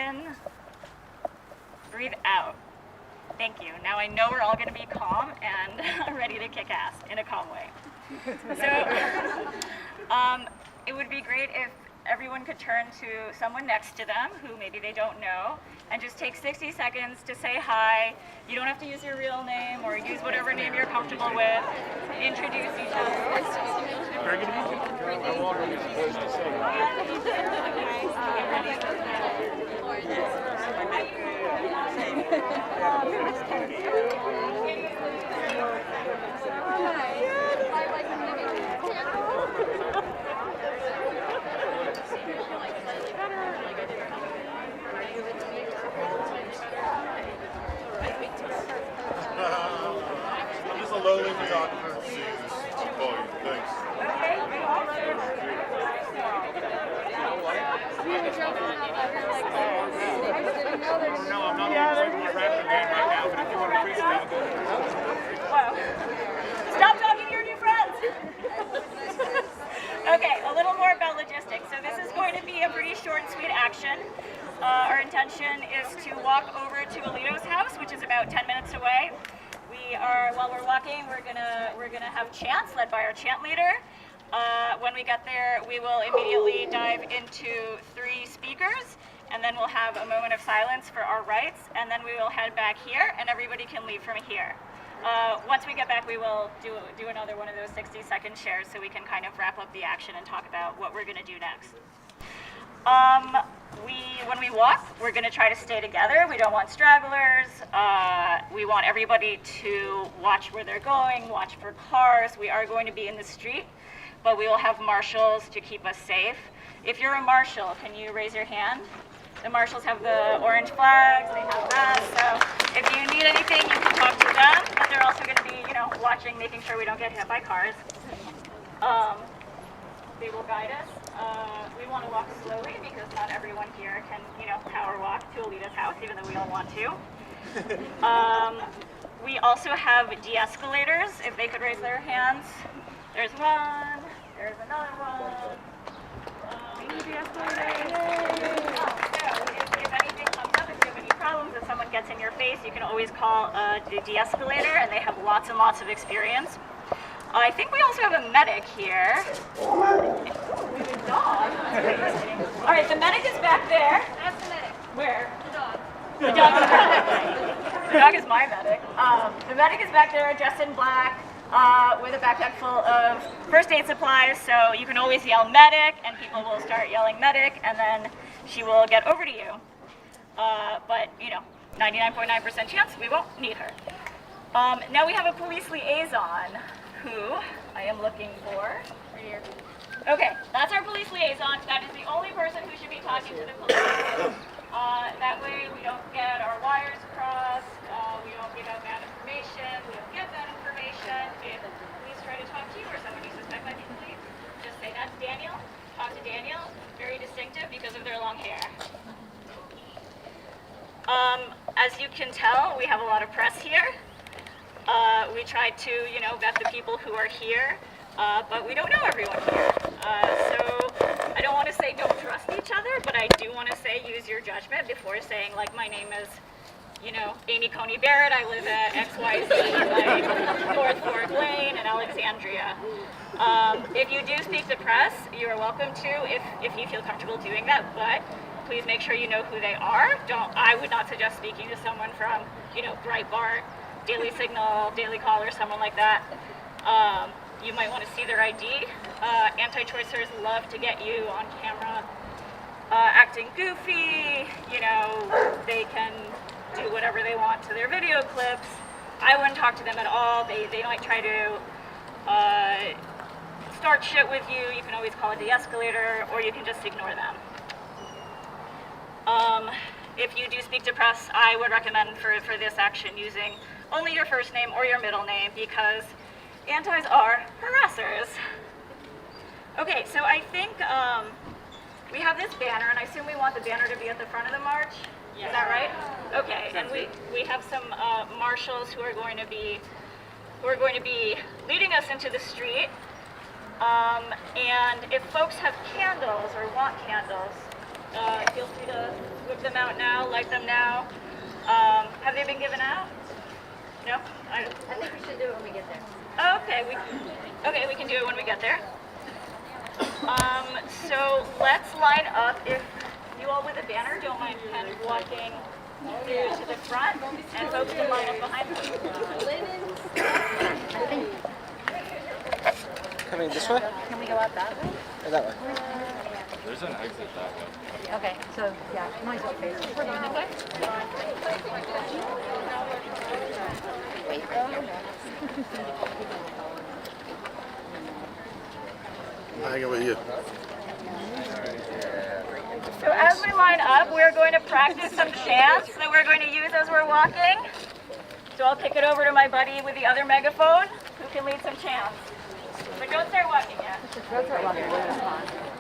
in, breathe out. Thank you. Now I know we're all going to be calm and ready to kick ass in a calm way. So it would be great if everyone could turn to someone next to them who maybe they don't know and just take 60 seconds to say hi. You don't have to use your real name or use whatever name you're comfortable with. Introduce each other. I'm just a lowly photographer seeing this volume. Thanks. No, I'm not going to my random game right now, but if you want to freestyle, go ahead. Stop talking to your new friends! Okay, a little more about logistics. So this is going to be a pretty short and sweet action. Our intention is to walk over to Alito's house, which is about 10 minutes away. While we're walking, we're gonna have chants led by our chant leader. When we get there, we will immediately dive into 3 speakers, and then we'll have a moment of silence for our rights, and then we will head back here, and everybody can leave from here. Once we get back, we will do another one of those 60-second shares so we can kind of wrap up the action and talk about what we're going to do next. When we walk, we're going to try to stay together. We don't want stragglers. We want everybody to watch where they're going, watch for cars. We are going to be in the street, but we will have marshals to keep us safe. If you're a marshal, can you raise your hand? The marshals have the orange flags, they have that, so if you need anything, you can talk to them, but they're also going to be, watching, making sure we don't get hit by cars. They will guide us. We want to walk slowly because not everyone here can, power walk to Alita's house, even though we all want to. We also have de-escalators, if they could raise their hands. There's one, there's another one. If anything comes up, if you have any problems, if someone gets in your face, you can always call the de-escalator, and they have lots and lots of experience. I think we also have a medic here. With a dog. All right, the medic is back there. That's the medic. Where? The dog. The dog is medic. The dog is my medic. The medic is back there, dressed in black, with a backpack full of first aid supplies. So you can always yell medic, and people will start yelling medic, and then she will get over to you. But 99.9% chance we won't need her. Now we have a police liaison, who I am looking for. Right here. Okay, that's our police liaison. That is the only person who should be talking to the police. That way we don't get our wires crossed, we don't give out bad information, we don't get bad information. If the police try to talk to you or someone you suspect might be police, just say, that's Daniel. Talk to Daniel. Very distinctive because of their long hair. As you can tell, we have a lot of press here. We try to, vet the people who are here, but we don't know everyone here. So I don't want to say don't trust each other, but I do want to say use your judgment before saying, like, my name is, Amy Coney Barrett. I live at XYZ, like North Fork Lane in Alexandria. If you do speak to press, you are welcome to, if you feel comfortable doing that, but please make sure you know who they are. I would not suggest speaking to someone from, Breitbart, Daily Signal, Daily Caller, someone like that. You might want to see their ID. Anti-choicers love to get you on camera acting goofy. They can do whatever they want to their video clips. I wouldn't talk to them at all. They might try to start shit with you. You can always call a de-escalator, or you can just ignore them. If you do speak to press, I would recommend for this action using only your first name or your middle name, because antis are harassers. Okay, so I think we have this banner, and I assume we want the banner to be at the front of the march. Is that right? Okay, and we have some marshals who are going to be leading us into the street. And if folks have candles or want candles, feel free to whip them out now, light them now. Have they been given out? No? I think we should do it when we get there. Okay, we can do it when we get there. So let's line up. If you all with a banner don't mind kind of walking through to the front, and folks can line up behind them. Coming this way? Can we go out that way? Or that way? There's an exit that way. Okay, so yeah, might as well face it. We're going that way. Wait, Hang out with you. So as we line up, we're going to practice some chants that we're going to use as we're walking. So I'll kick it over to my buddy with the other megaphone, who can lead some chants. But don't start walking yet.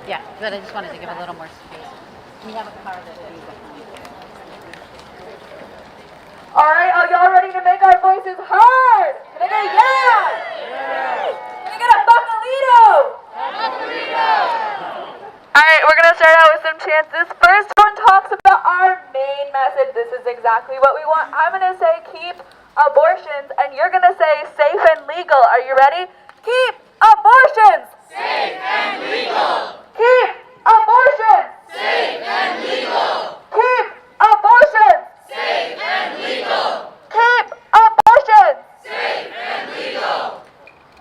Yeah, but I just wanted to give a little more space. We have a car that will be behind. All right, are y'all ready to make our voices heard? Can I get a yeah? Can I get a Buckalito? All right, we're going to start out with some chants. This first one talks about our main message. This is exactly what we want. I'm going to say keep abortions, and you're going to say safe and legal. Are you ready? Keep abortions safe and legal. Keep abortions safe and legal. Keep abortions safe and legal. Keep abortions safe and legal.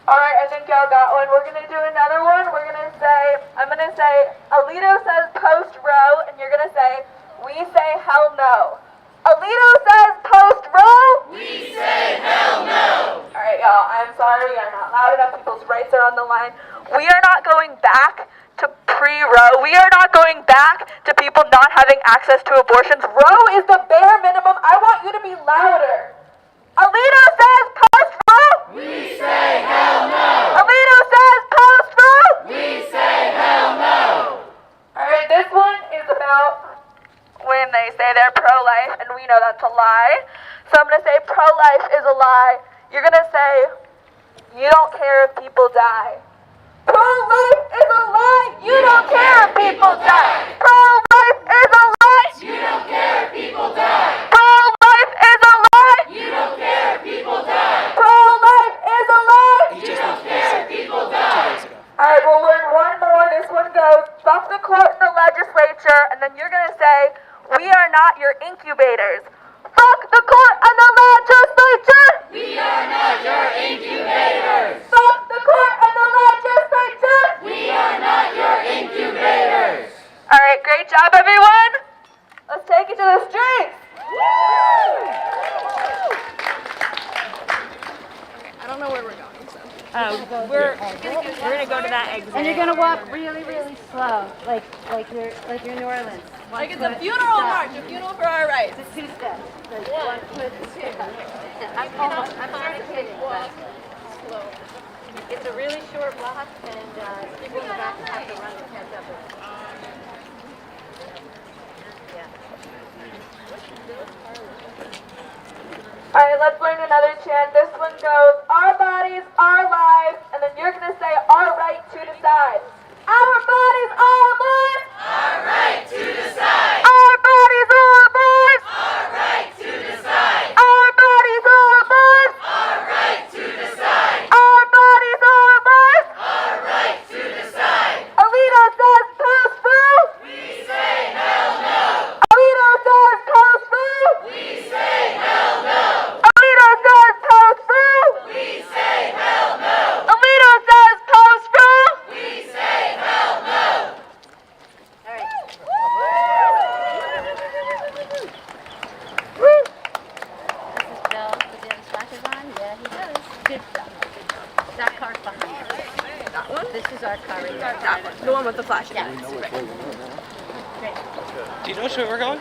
All right, I think y'all got one. We're going to do another one. We're going to say, I'm going to say, Alito says post Roe, and you're going to say, we say hell no. Alito says post Roe. We say hell no. All right, y'all, I'm sorry. I'm not loud enough. People's rights are on the line. We are not going back to pre-Roe. We are not going back to people not having access to abortions. Roe is the bare minimum. I want you to be louder. Alito says post Roe. We say hell no. Alito says post Roe. We say hell no. All right, this one is about when they say they're pro-life, and we know that's a lie. So I'm going to say pro-life is a lie. You're going to say you don't care if people die. Pro-life is a lie. You don't care if people die. Pro-life is a lie. You don't care if people die. Pro-life is a lie. You don't care if people die. Pro-life is a lie. You don't care if people die. All right, we'll learn one more. This one goes, fuck the court and the legislature, and then you're going to say, we are not your incubators. Fuck the court and the legislature. We are not your incubators. Fuck the court and the legislature. We are not your incubators. All right, great job, everyone. Let's take it to the streets. I don't know where we're going, so. We're going to go to that exit. And you're gonna walk really, really slow, like you're in New Orleans. Like it's a funeral march, a funeral for our rights. It's a two-step. Like 1 foot. I'm sort of kidding, but it's a really short walk, and people in the back have to run to catch up with it. All right, let's learn another chant. This one goes, our bodies, our lives, and then you're going to say our right to decide. Our bodies, our lives. Our right to decide. Our bodies, our lives. Our right to decide. Our bodies, our lives. Our right to decide. Our bodies, our lives. Our right to decide. Alito says post Roe. We say hell no. Alito says post Roe. We say hell no. Alito says post Roe. We say hell no. Alito says post Roe. We say hell no. All right. This is Bill. Does he have his flashes on? Yeah, he does. Good stuff. That car's behind us. That one? This is our car right here. That one. The one with the flashes. Yeah. Great. Do you know where we're going?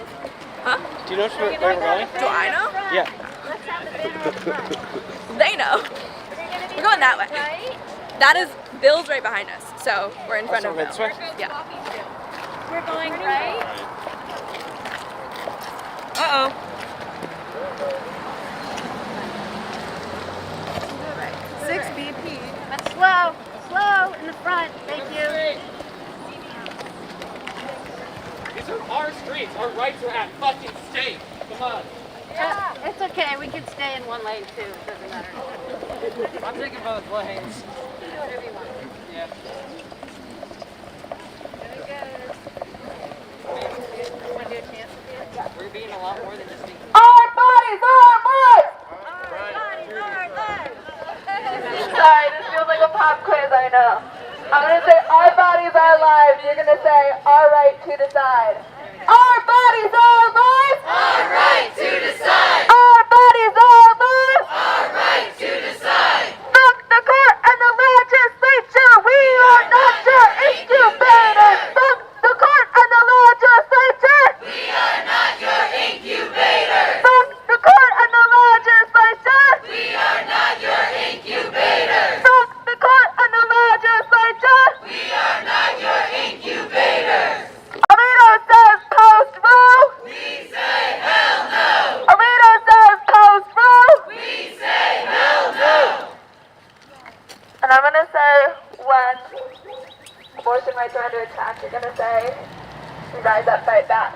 Huh? Do you know where we're going? Do I know? Yeah. Let's have the banner up front. They know. We're going that way. Right? That is Bill's right behind us, so we're in front of Bill. This way? Yeah. We're going right. Uh-oh. Six BP. That's slow. Slow in the front. Thank you. These are our streets. Our rights are at fucking stake. Come on. It's okay, we can stay in one lane too, it doesn't matter. I'm taking both lanes. Whatever you want. Yeah. Want to do a chance with you? We're being a lot more than just being. Our bodies, our lives! Sorry, this feels like a pop quiz, I know. I'm gonna say our bodies, our lives. You're gonna say our right to decide. Our bodies, our lives! Our right to decide! Our bodies, our lives! Our right to decide! Fuck the court and the legislature! We are not your incubators! Fuck the court and the legislature! We are not your incubators! Fuck the court and the legislature! We are not your incubators! Fuck the court and the legislature! We are not your incubators! Alito says post Roe! We say hell no! Alito says post Roe! We say hell no! And I'm gonna say when abortion rights are under attack, you're gonna say we rise up, fight back.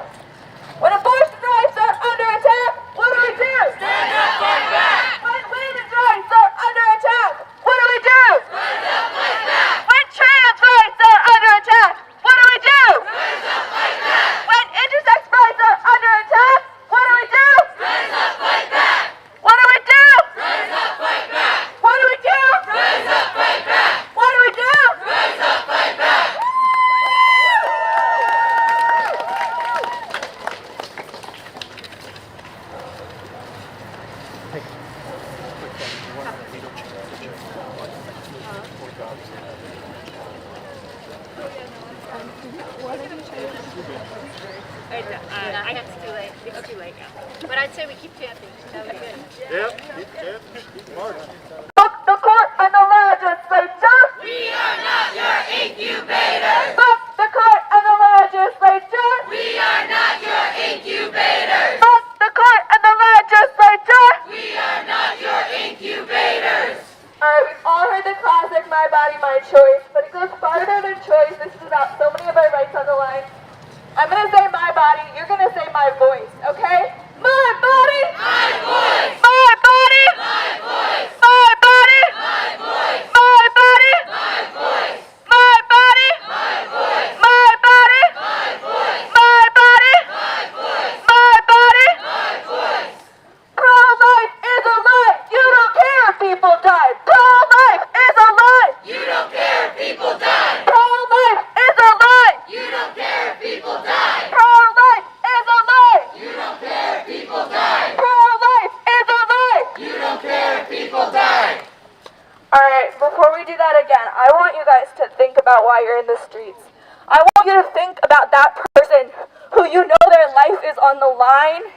When abortion rights are under attack, what do we do? Stand up, fight back! When women's rights are under attack, what do we do? Stand up, fight back! When trans rights are under attack, what do we do? Stand up, fight back! When intersex rights are under attack, what do we do? Stand up, fight back! What do we do? Stand up, fight back! What do we do? Stand up, fight back! What do we do? Rise up, fight back! I guess it's too late. It's too late now. But I'd say we keep chanting. That would be good. Fuck the court and the legislature! We are not your incubators! Fuck the court and the legislature! We are not your incubators! Fuck the court and the legislature! We are not your incubators! Alright, we've all heard the classic My Body, My Choice, but it goes farther than choice. This is about so many of our rights on the line. I'm gonna say my body, you're gonna say my voice, okay? My body! My voice! My body! My voice! My body! My voice! My body! My voice! My body! My voice! My body! My voice! My body! My voice! My body! My voice! Pro-life is a lie! You don't care if people die! Pro-life is a lie! You don't care if people die! Pro-life is a lie! You don't care if people die! Pro-life is a lie! You don't care if people die! Pro-life is a lie! You don't care if people die! Alright, before we do that again, I want you guys to think about why you're in the streets. I want you to think about that person who you know their life is on the line.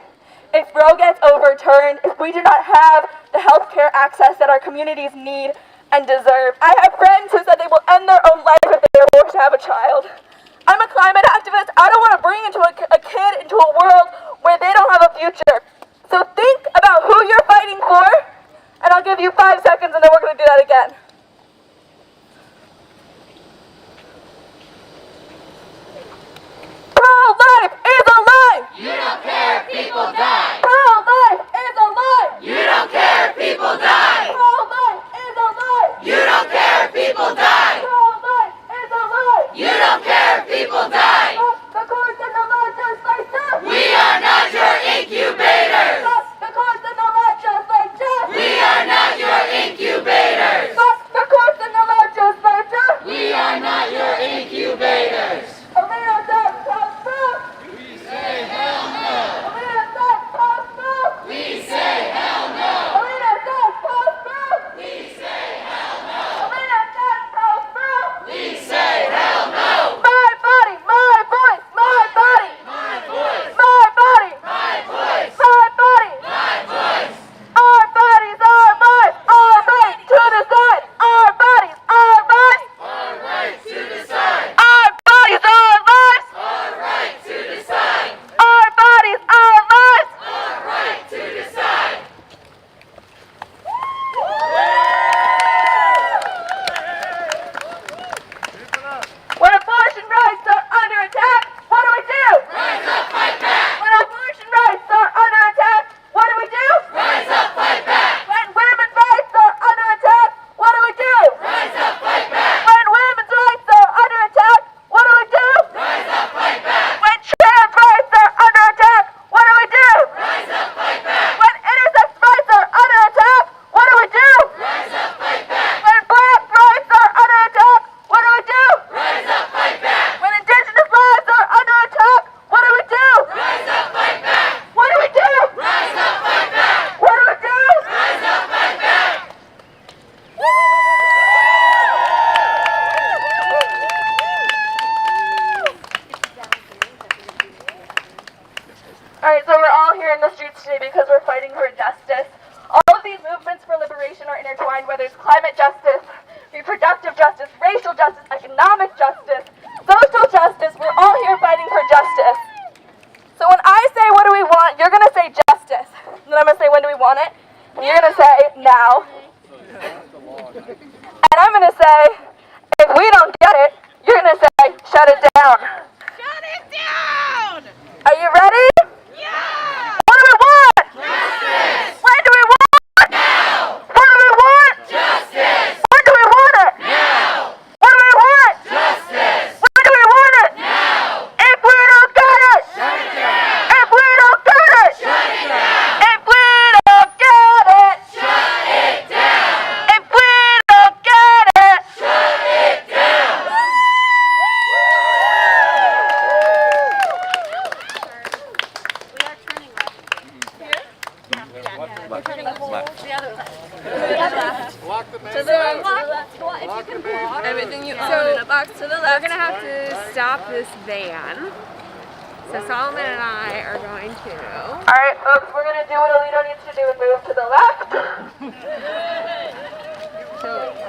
If Roe gets overturned, if we do not have the healthcare access that our communities need and deserve. I have friends who said they will end their own life if they are forced to have a child. I'm a climate activist. I don't want to bring into a kid into a world where they don't have a future. So think about who you're fighting for, and I'll give you 5 seconds and then we're going to do that again. Pro-life is a lie! You don't care if people die! Pro-life is a lie! You don't care if people die! Pro-life is a lie! You don't care if people die! Pro-life is a lie! You don't care if people die! Fuck the courts and the legislature! We are not your incubators! streets today because we're fighting for justice. All of these movements for liberation are intertwined, whether it's climate justice, reproductive justice, racial justice, economic justice, social justice. We're all here fighting for justice. So when I say what do we want, you're going to say justice. Then I'm going to say when do we want it, and you're going to say now. And I'm going to say if we don't get it, you're going to say shut it down. Shut it down! Are you ready? Yeah! What do we want? Justice! When do we want it? Now! What do we want? Justice! When do we want it? Now! What do we want? Justice! When do we want it? Now! If we don't get it! Shut it down! If we don't get it! Shut it down! If we don't get it! Shut it down! If we don't get it! Shut it down! Everything you own in a box to the left. We're gonna have to stop this van. So Solomon and I are going to. Alright, folks, we're going to do what Alito needs to do and move to the left.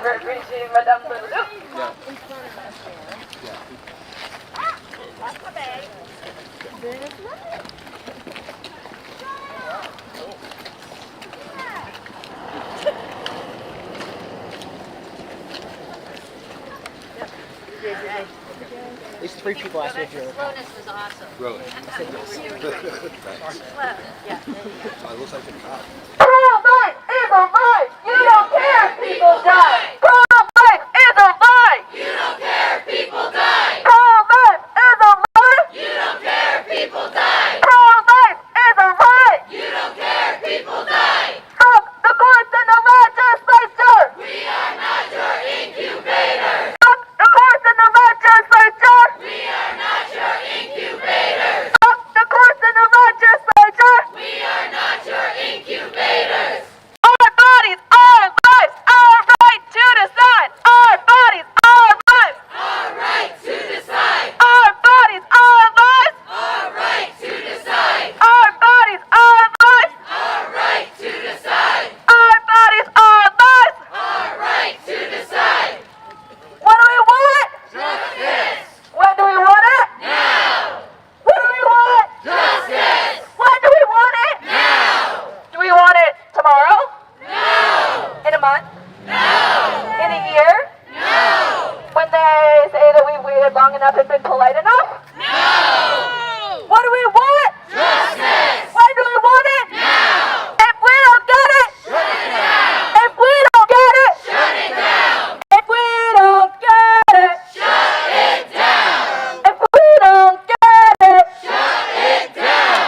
We're appreciating Madame for the loop. At least 3 people asked me if you're okay. Slowness was awesome. Really? It looks like a cop. Pro-life is a lie! You don't care if people die! Pro-life is a lie! You don't care if people die! Pro-life is a lie! You don't care if people die! Pro-life is a lie! You don't care if people die! Fuck the courts and the legislature! We are not your incubators! Fuck the courts and the legislature! We are not your incubators! Fuck the courts and the legislature! We are not your incubators! Our bodies, our lives, our right to decide! Our bodies, our lives! Our right to decide! Our bodies, our lives! Our right to decide! Our bodies, our lives! Our right to decide! Our bodies, our lives! Our right to decide! What do we want? Justice! When do we want it? Now! What do we want? Justice! When do we want it? Now! Do we want it tomorrow? No! In a month? No! In a year? No! When they say that we've waited long enough and been polite enough? No! What do we want? Justice! When do we want it? Now! If we don't get it? Shut it down! If we don't get it? Shut it down! If we don't get it? Shut it down! If we don't get it? Shut it down!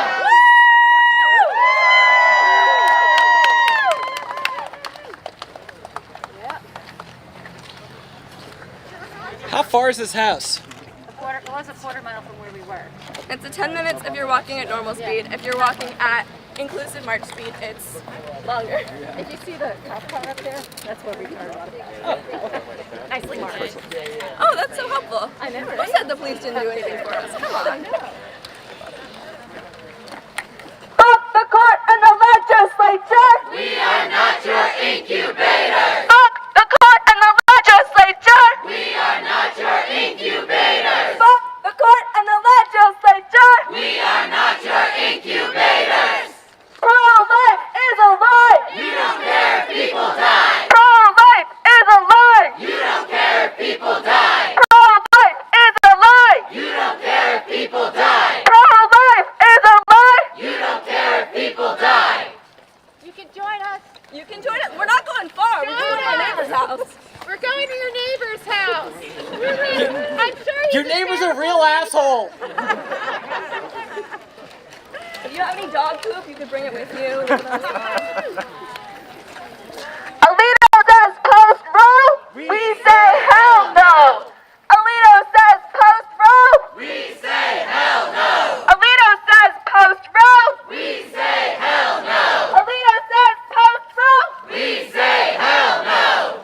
How far is this house? It was a quarter mile from where we were. It's a 10 minutes if you're walking at normal speed. If you're walking at inclusive march speed, it's longer. If you see the cop car up there, that's where we are. Nicely marked. Oh, that's so helpful. I know, Who right? said the police didn't do anything for us? Come on. Fuck the court and the legislature! We are not your incubators! Fuck the court and the legislature! We are not your incubators! Fuck the court and the legislature! We are not your incubators! Pro-life is a lie! You don't care if people die! Pro-life is a lie! You don't care if people die! Pro-life is a lie! You don't care if people die! Pro-life is a lie! You don't care if people die! You can join us. You can join it. We're not going far. We're going to our neighbor's house. We're going to your neighbor's house. I'm sure Your neighbor's a real asshole! If you have any dog poop, you could bring it with you. Alito says post-Roe, we say hell no! Alito says post-Roe, We say hell no! Alito says post-Roe, We say hell no! Alito says post-Roe. We say hell no!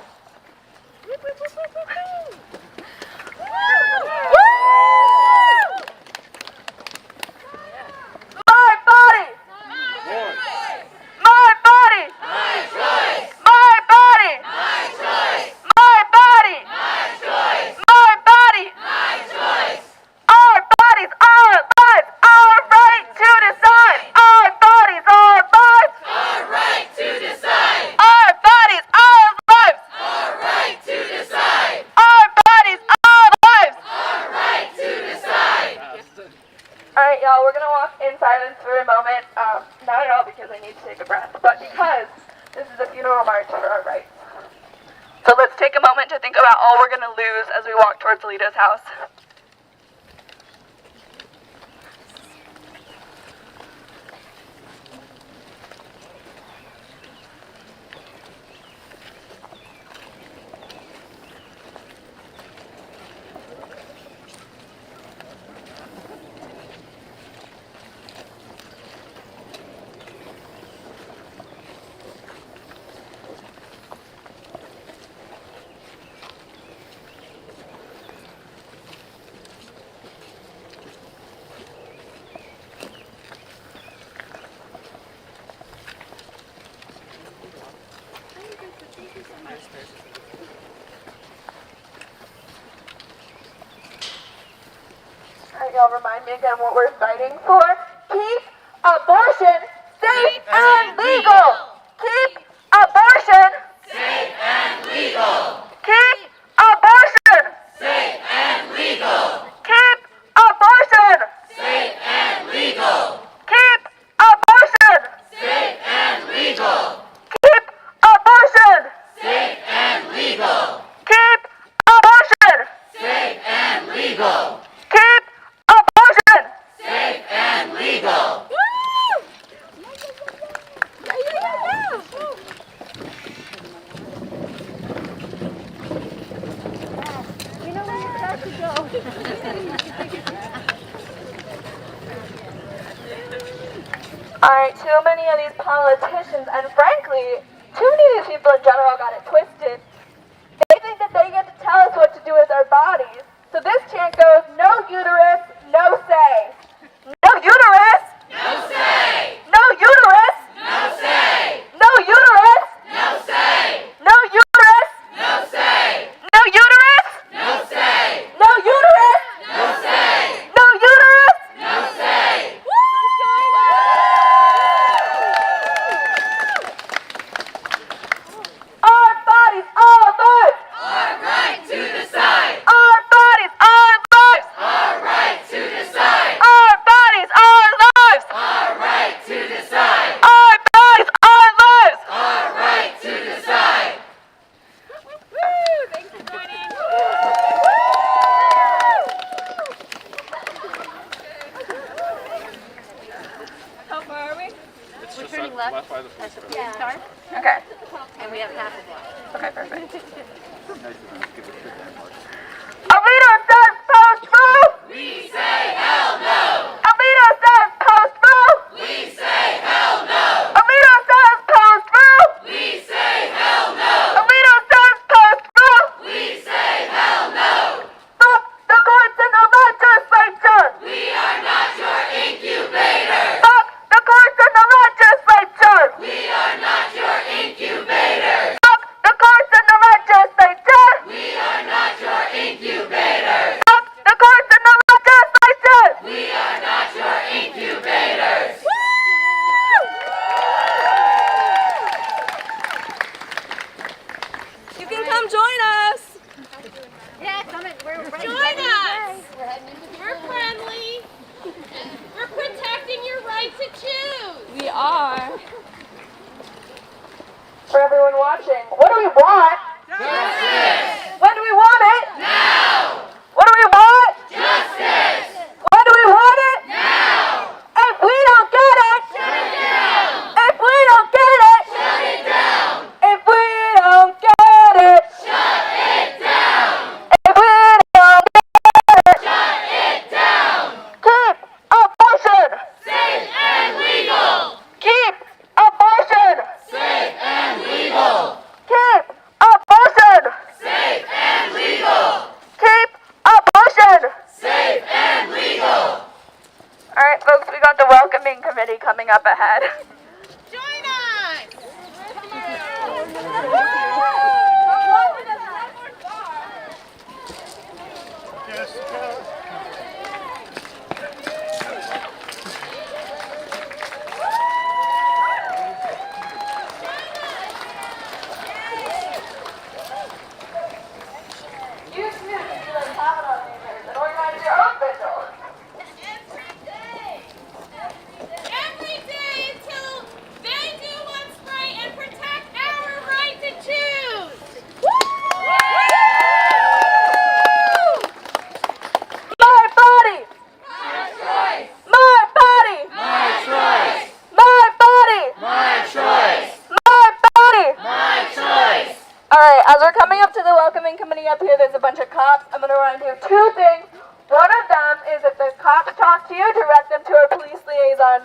Our bodies, silence for a moment, not at all because I need to take a breath, but because this is a funeral march for our rights. So let's take a moment to think about all we're going to lose as we walk towards Alito's house. Alright, y'all, remind me again what we're fighting for. Keep abortion safe and legal! Keep abortion Safe and legal. Keep abortion Safe and legal. Keep abortion Safe and legal. Keep abortion Safe and legal. Keep abortion Safe and legal. Keep abortion Safe and legal. Keep abortion Safe and legal. Alright, too many of these politicians, and frankly, too many of these people in general got it twisted. They think that they get to tell us what to do with our bodies. So this chant goes, no uterus, no say. No uterus! No say. No uterus! No say. No uterus! No say. No uterus! No say. No uterus! No say. No uterus! No say. No uterus! No say. Our bodies, our lives! Our right to decide. Our bodies, our lives! Our right to decide. Our bodies, our lives! Our right to decide. Our bodies, our lives! Our right to decide. Thanks for joining. How far are we? It's just turning left left. by the police station. Yeah. Start, Okay, and we have half a block. okay, perfect. Alito says post-move! We say hell no. Alito says post-move! We say hell no. Alito says post-move! We say hell no. Alito says post-move! We say hell no. Fuck the courts and the legislature! We are not your incubators. Fuck the courts and the legislature! We are not your incubators. Fuck the courts and the legislature! We are not your incubators. Fuck the courts and the legislature! We are not your incubators. You can come join us. Yeah, come in. We're ready. Join us. We're heading into We're friendly. We're protecting your right to choose. We are. For everyone watching, what do we want? Justice. When do we want it? Now. What do we want? Justice. When do we want it? Now. If we don't get it! Shut it down. If we don't get it! Shut it down. If we don't get it! Shut it down. If we don't get it! Shut it down. Keep abortion! Safe and legal. Keep abortion! Safe and legal. Keep abortion! Safe and legal. Keep abortion! Safe and legal. Alright folks, we got the welcoming committee coming up ahead. Join us. You too can be like Capitol leaders and organize your own vigil. Every day. somebody up here, there's a bunch of cops. I'm going to run into two things. One of them is if the cops talk to you, direct them to a police liaison.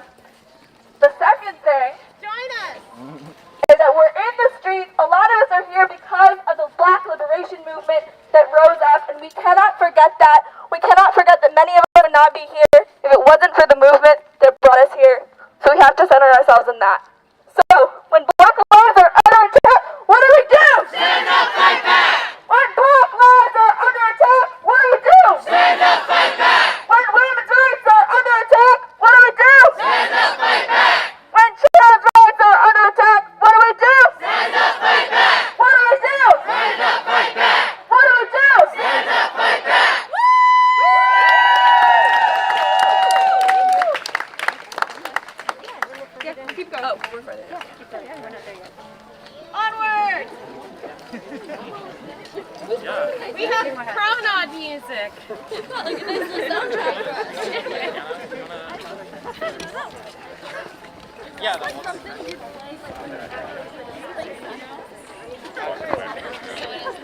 The second thing is that we're in the streets. A lot of us are here because of the Black liberation movement that rose up, and we cannot forget that. We cannot forget that many of us would not be here if it wasn't for the movement that brought us here. So we have to center ourselves in that. So, when Black lives are under attack, what do we do? Stand up, fight back! When Black lives are under attack, what do we do? Stand up, fight back! When women's rights are under attack, what do we do? Stand up, fight back! When children's rights are under attack, what do we do? Stand up, fight back! What do we do? Stand up, fight back! What do we do? Stand up, fight back! Keep going. Oh, we're further. Keep going. We're not there yet. Onward! We have promenade music. Yeah, that was.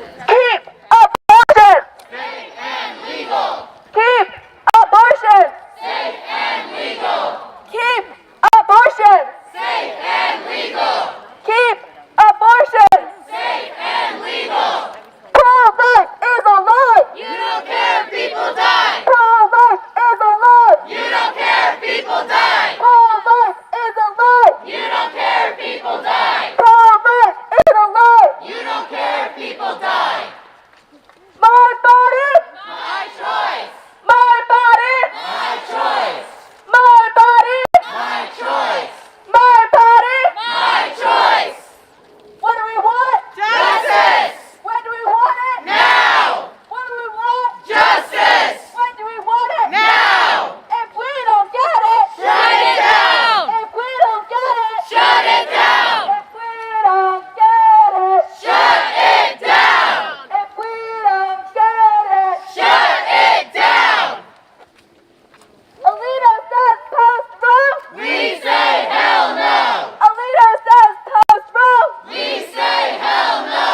Keep abortion! Safe and legal! Keep abortion! Safe and legal! Keep abortion! Safe and legal! Keep abortion! Safe and legal! Pro-life is a lie! You don't care if people die! Pro-life is a lie! You don't care if people die! Pro-life is a lie! You don't care if people die! Pro-life is a lie! You don't care if people die! My body! My choice! My body! My choice! My body! My choice! My body! My choice! What do we want? Justice! When do we want it? Now! What do we want? Justice! When do we want it? Now! If we don't get it, Shut it down! if we don't get it, Shut it down! if we don't get it, Shut it down! if we don't get it. Shut it down! Alito says post Roe. We say hell no! Alito says post Roe. We say hell no!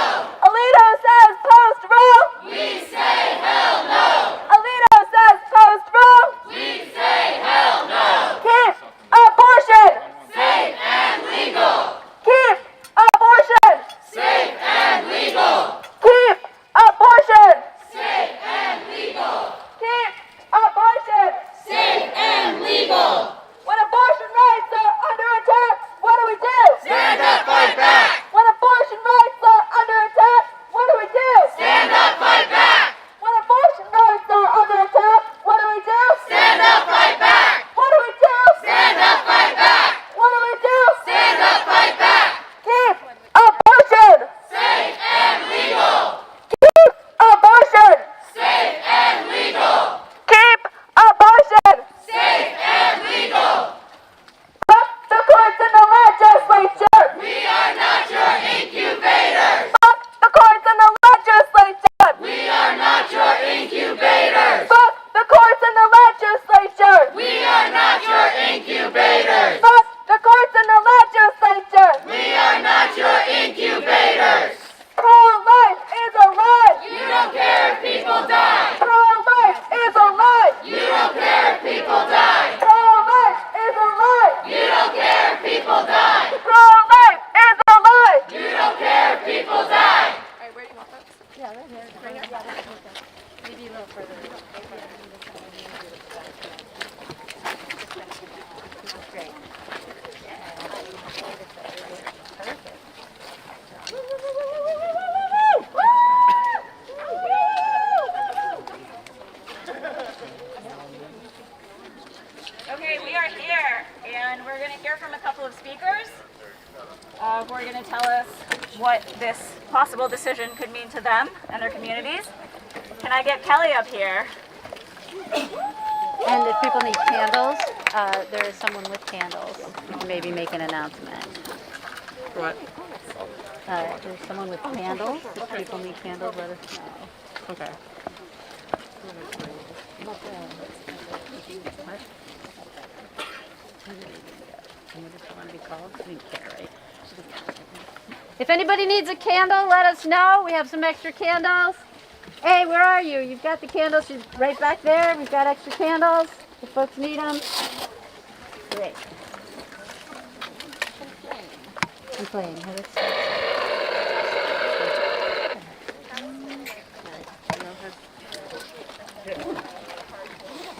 Alito says post Roe. We say hell no! Alito says post Roe. We say hell no! Keep abortion. Safe and legal! Keep abortion. Safe and legal! Keep abortion. Safe and legal! Keep abortion. Safe and legal! When abortion rights are under attack, what do we do? Stand up, fight back! When abortion rights are under attack, what do we do? Stand up, fight back! When abortion rights are under attack, what do we do? Stand up, fight back! What do we do? Stand up, fight back! What do we do? Stand up, fight back! Keep abortion. Safe and legal! Keep abortion. Safe and legal! Keep abortion. Safe and legal! Fuck the courts and the legislature. We are not your incubators! Fuck the courts and the legislature. We are not your incubators! Fuck the courts and the legislature. We are not your incubators! Fuck the courts and the legislature. We are not your incubators! Pro-life is a lie. You don't care if people die! Pro-life is a lie. You don't care if people die! Pro-life is a lie. You don't care if people die! Pro-life is a lie. You don't care if people die! Alright, where do you want those? Yeah, right here. Right here? Okay. Maybe a little further. Great. Okay, we are here, and we're going to hear from a couple of speakers who are going to tell us what this possible decision could mean to them and their communities. Can I get Kelly up here? And if people need candles, there is someone with candles who can maybe make an announcement. What? There's someone with candles. If people need candles, let us know. Okay. If anybody needs a candle, let us know. We have some extra candles. Hey, where are you? You've got the candles. She's right back there. We've got extra candles if folks need them. Great. Complain.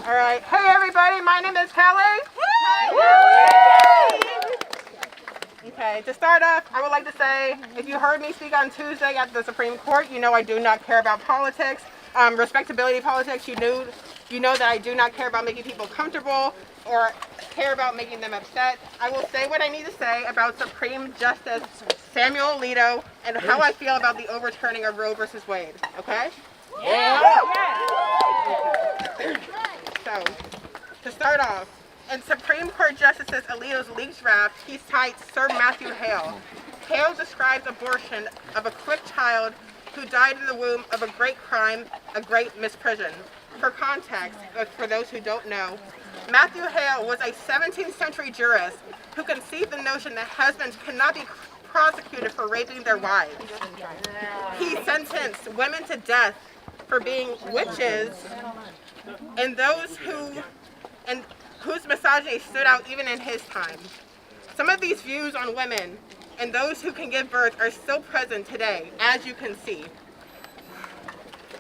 All right. Hey, everybody. My name is Kelly. Okay, to start off, I would like to say, if you heard me speak on Tuesday at the Supreme Court, you know I do not care about politics, respectability politics. You know that I do not care about making people comfortable or care about making them upset. I will say what I need to say about Supreme Justice Samuel Alito and how I feel about the overturning of Roe versus Wade. Okay? Yeah. So, to start off, in Supreme Court Justice Alito's leaked draft, he cites Sir Matthew Hale. Hale describes abortion of a quick child who died in the womb of a great crime, a great misprision. For context, for those who don't know, Matthew Hale was a 17th century jurist who conceived the notion that husbands cannot be prosecuted for raping their wives. He sentenced women to death for being witches and whose misogyny stood out even in his time. Some of these views on women and those who can give birth are still present today, as you can see.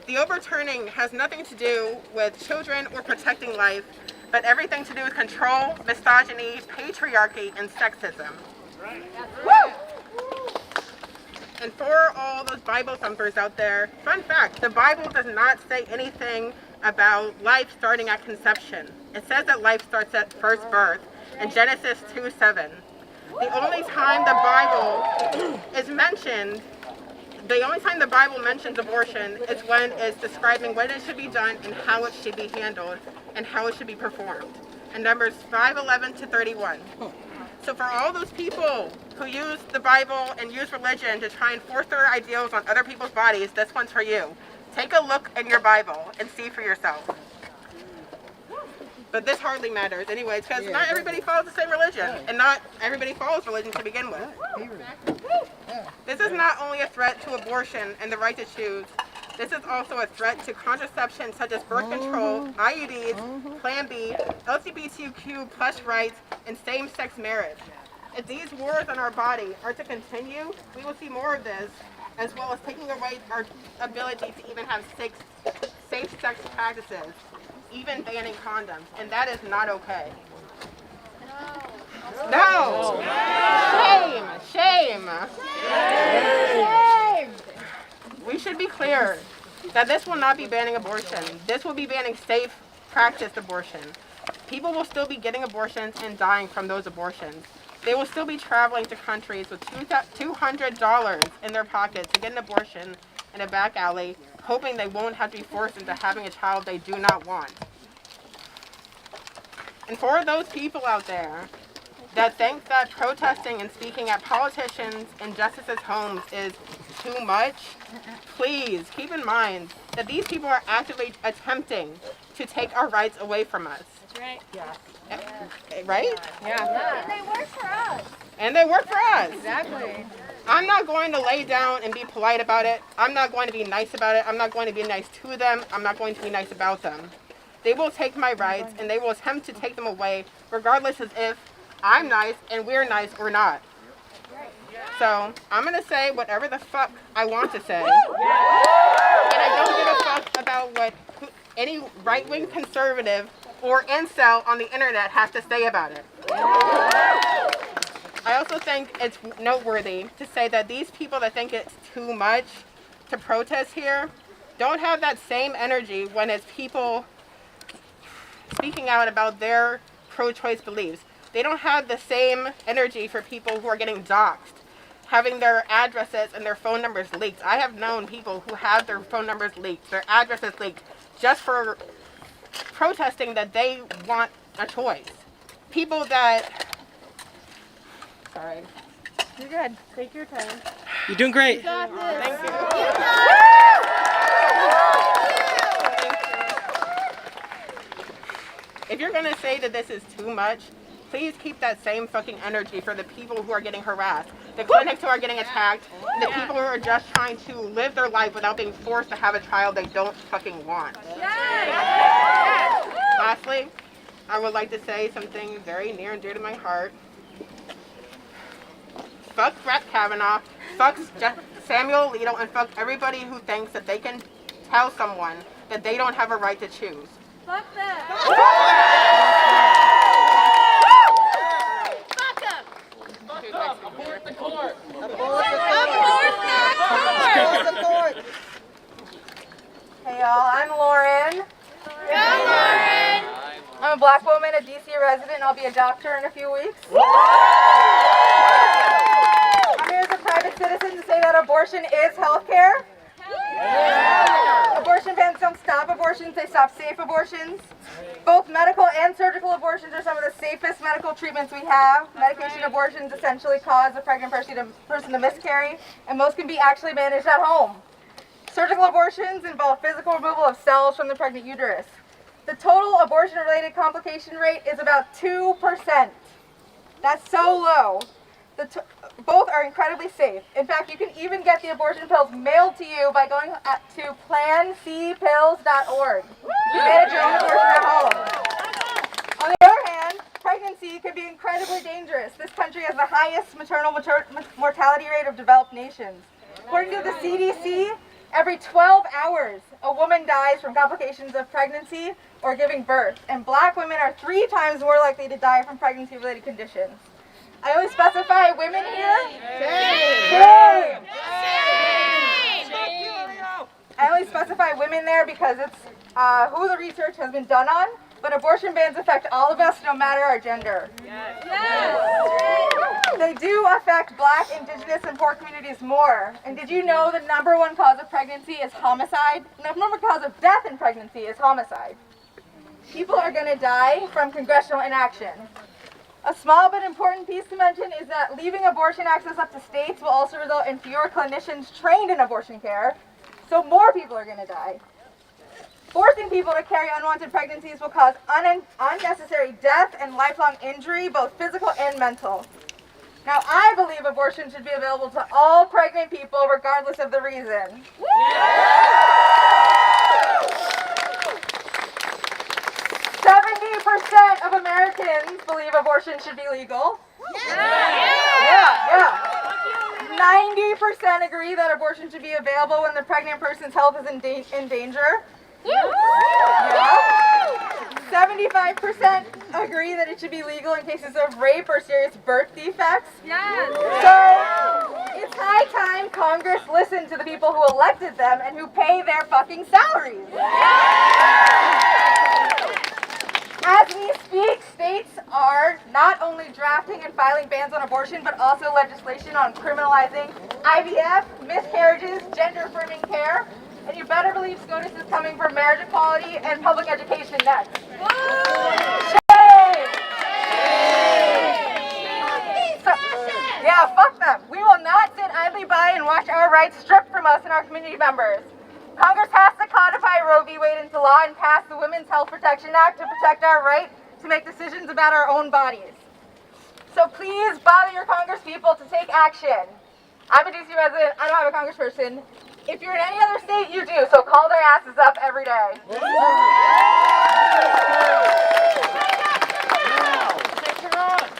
The overturning has nothing to do with children or protecting life, but everything to do with control, misogyny, patriarchy, and sexism. Woo! And for all those Bible thumpers out there, fun fact, the Bible does not say anything about life starting at conception. It says that life starts at first birth in Genesis 2:7. The only time the Bible mentions abortion is when it's describing when it should be done and how it should be handled and how it should be performed. In Numbers 5:11 to 31. So for all those people who use the Bible and use religion to try and force their ideals on other people's bodies, this one's for you. Take a look in your Bible and see for yourself. But this hardly matters anyways, because not everybody follows the same religion, and not everybody follows religion to begin with. This is not only a threat to abortion and the right to choose, this is also a threat to contraception such as birth control, IUDs, Plan B, LGBTQ plus rights, and same-sex marriage. If these wars on our body are to continue, we will see more of this, as well as taking away our ability to even have safe sex practices, even banning condoms, and that is not okay. No! Shame! We should be clear that this will not be banning abortion. This will be banning safe practiced abortion. People will still be getting abortions and dying from those abortions. They will still be traveling to countries with $200 in their pockets to get an abortion in a back alley, hoping they won't have to be forced into having a child they do not want. And for those people out there that think that protesting and speaking at politicians and justices' homes is too much, please keep in mind that these people are actively attempting to take our rights away from us. That's right. Yeah. Right? Yeah. And they work for us. And they work for us. Exactly. I'm not going to lay down and be polite about it. I'm not going to be nice about it. I'm not going to be nice to them. I'm not going to be nice about them. They will take my rights and they will attempt to take them away, regardless as if I'm nice and we're nice or not. So I'm going to say whatever the fuck I want to say. And I don't give a fuck about what any right-wing conservative or incel on the internet has to say about it. I also think it's noteworthy to say that these people that think it's too much to protest here don't have that same energy when it's people speaking out about their pro-choice beliefs. They don't have the same energy for people who are getting doxxed, having their addresses and their phone numbers leaked. I have known people who have their phone numbers leaked, their addresses leaked, just for protesting that they want a choice. People that... Sorry. You're good. Take your time. You're doing great. You got this. Thank you. If you're going to say that this is too much, Please keep that same fucking energy for the people who are getting harassed, the clinics who are getting attacked, and the people who are just trying to live their life without being forced to have a child they don't fucking want. Lastly, I would like to say something very near and dear to my heart. Fuck Brett Kavanaugh, fuck Justice Samuel Alito, and fuck everybody who thinks that they can tell someone that they don't have a right to choose. Fuck them. Abort the court. Hey y'all, I'm Lauren. I'm a black woman, a DC resident, and I'll be a doctor in a few weeks. I'm here as a private citizen to say that abortion is healthcare. Abortion bans don't stop abortions, they stop safe abortions. Both medical and surgical abortions are some of the safest medical treatments we have. Medication abortions essentially cause a pregnant person to miscarry, and most can be actually managed at home. Surgical abortions involve physical removal of cells from the pregnant uterus. The total abortion-related complication rate is about 2%. That's so low. Both are incredibly safe. In fact, you can even get the abortion pills mailed to you by going to plancpills.org. Manage your own abortion at home. On the other hand, pregnancy can be incredibly dangerous. This country has the highest maternal mortality rate of developed nations. According to the CDC, every 12 hours, a woman dies from complications of pregnancy or giving birth, and black women are 3 times more likely to die from pregnancy-related conditions. I only specify women here. Shame. I only specify women there because it's who the research has been done on, but abortion bans affect all of us no matter our gender. They do affect black, indigenous, and poor communities more. And did you know the #1 cause of pregnancy is homicide? The #1 cause of death in pregnancy is homicide. People are going to die from congressional inaction. A small but important piece to mention is that leaving abortion access up to states will also result in fewer clinicians trained in abortion care, so more people are going to die. Forcing people to carry unwanted pregnancies will cause unnecessary death and lifelong injury, both physical and mental. Now, I believe abortion should be available to all pregnant people, regardless of the reason. 70% of Americans believe abortion should be legal. Yeah. 90% agree that abortion should be available when the pregnant person's health is in danger. 75% agree that it should be legal in cases of rape or serious birth defects. So it's high time Congress listened to the people who elected them and who pay their fucking salaries. As we speak, states are not only drafting and filing bans on abortion, but also legislation on criminalizing IVF, miscarriages, gender-affirming care, and you better believe SCOTUS is coming for marriage equality and public education next. Shame! Yeah, fuck them. We will not sit idly by and watch our rights stripped from us and our community members. Congress has to codify Roe v. Wade into law and pass the Women's Health Protection Act to protect our right to make decisions about our own bodies. So please bother your Congress people to take action. I'm a DC resident, I don't have a congressperson. If you're in any other state, you do, so call their asses up every day.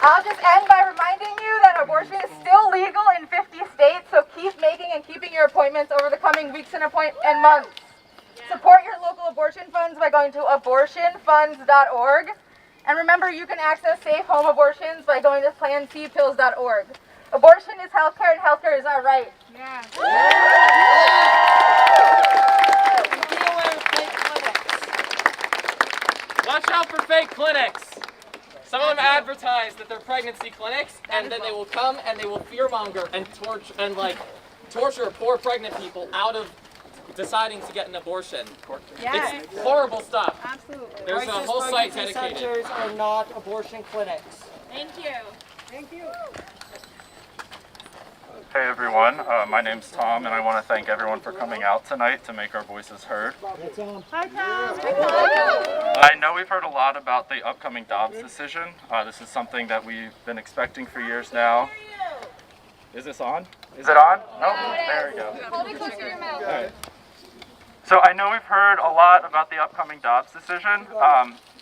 I'll just end by reminding you that abortion is still legal in 50 states, so keep making and keeping your appointments over the coming weeks and months. Support your local abortion funds by going to abortionfunds.org. And remember, you can access safe home abortions by going to plancpills.org. Abortion is healthcare, and healthcare is our right. Watch out for fake clinics. Some of them advertise that they're pregnancy clinics, and then they will come and they will fearmonger and torture poor pregnant people out of deciding to get an abortion. It's horrible stuff. Absolutely. There's a whole site dedicated. Centers are not abortion clinics. Thank you. Thank you. Hey everyone, my name's Tom, and I want to thank everyone for coming out tonight to make our voices heard. I know we've heard a lot about the upcoming Dobbs decision. This is something that we've been expecting for years now. Is this on? Is it on? No? There we go. Hold it close to your mouth. All right. So I know we've heard a lot about the upcoming Dobbs decision.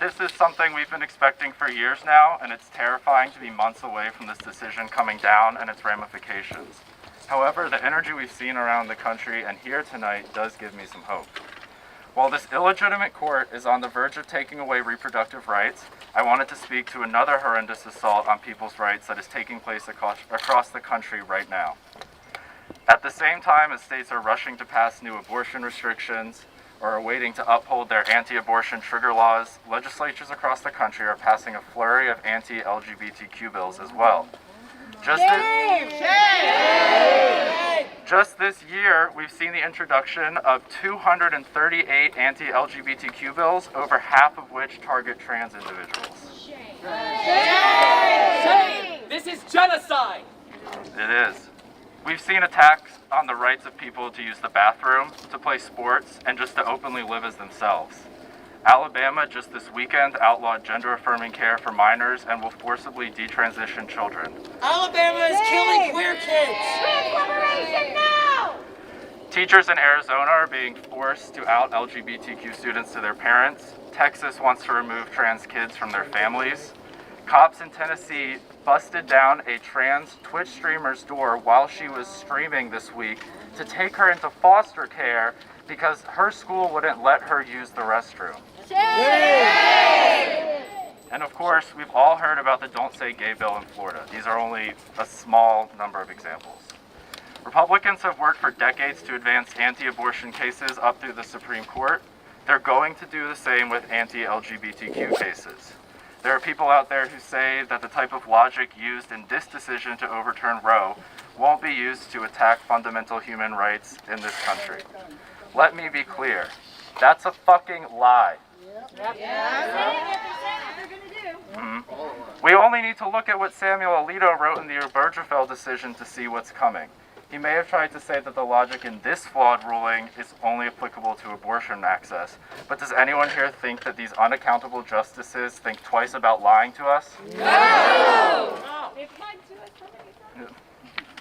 This is something we've been expecting for years now, and it's terrifying to be months away from this decision coming down and its ramifications. However, the energy we've seen around the country and here tonight does give me some hope. While this illegitimate court is on the verge of taking away reproductive rights, I wanted to speak to another horrendous assault on people's rights that is taking place across the country right now. At the same time as states are rushing to pass new abortion restrictions or are waiting to uphold their anti-abortion trigger laws, legislatures across the country are passing a flurry of anti-LGBTQ bills as well. Just this year, we've seen the introduction of 238 anti-LGBTQ bills, over half of which target trans individuals. Shame! This is genocide! It is. We've seen attacks on the rights of people to use the bathroom, to play sports, and just to openly live as themselves. Alabama just this weekend outlawed gender-affirming care for minors and will forcibly detransition children. Alabama is killing queer kids. Liberation now! Teachers in Arizona are being forced to out LGBTQ students to their parents. Texas wants to remove trans kids from their families. Cops in Tennessee busted down a trans Twitch streamer's door while she was streaming this week to take her into foster care because her school wouldn't let her use the restroom. And of course, we've all heard about the Don't Say Gay bill in Florida. These are only a small number of examples. Republicans have worked for decades to advance anti-abortion cases up through the Supreme Court. They're going to do the same with anti-LGBTQ cases. There are people out there who say that the type of logic used in this decision to overturn Roe won't be used to attack fundamental human rights in this country. Let me be clear. That's a fucking lie. We only need to look at what Samuel Alito wrote in the Reproductive decision to see what's coming. He may have tried to say that the logic in this flawed ruling is only applicable to abortion access, but does anyone here think that these unaccountable justices think twice about lying to us? No!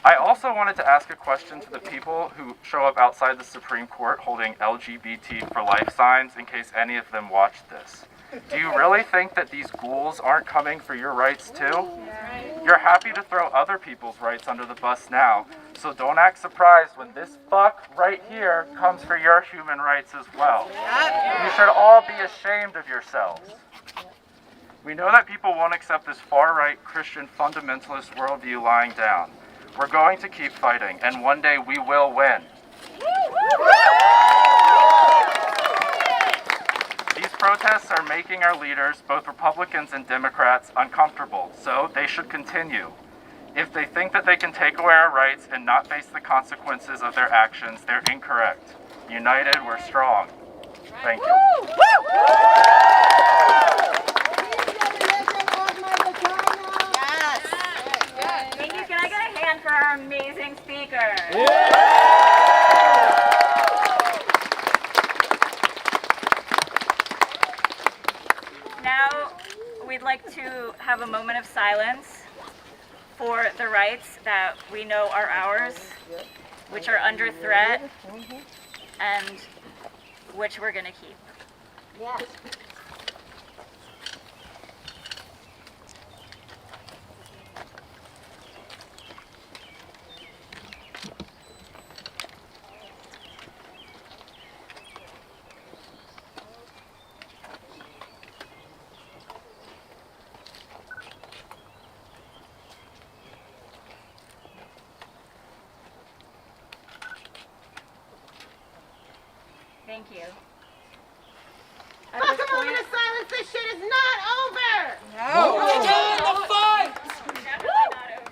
I also wanted to ask a question to the people who show up outside the Supreme Court holding LGBT for life signs in case any of them watched this. Do you really think that these ghouls aren't coming for your rights too? You're happy to throw other people's rights under the bus now, so don't act surprised when this fuck right here comes for your human rights as well. You should all be ashamed of yourselves. We know that people won't accept this far-right Christian fundamentalist worldview lying down. We're going to keep fighting, and one day we will win. These protests are making our leaders, both Republicans and Democrats, uncomfortable, so they should continue. If they think that they can take away our rights and not face the consequences of their actions, they're incorrect. United, we're strong. Thank you. Thank you. Can I get a hand for our amazing speaker? Now, we'd like to have a moment of silence for the rights that we know are ours, which are under threat, and which we're going to keep. Yes. Thank you. Welcome a moment of silence. This shit is not over.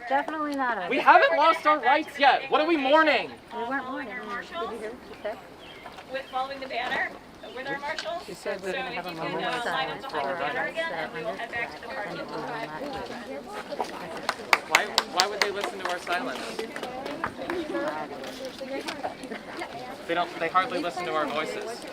Definitely not over. We haven't lost our rights yet. What are we mourning? We weren't mourning. Marshals? Did you hear what she said? With following the banner, were there marshals? She said So we're if going to have a you moment can of line up silence for behind the our banner rights again, that and we will head back to the and marshals. we will not. Why would they listen to our silence? They hardly listen to our voices.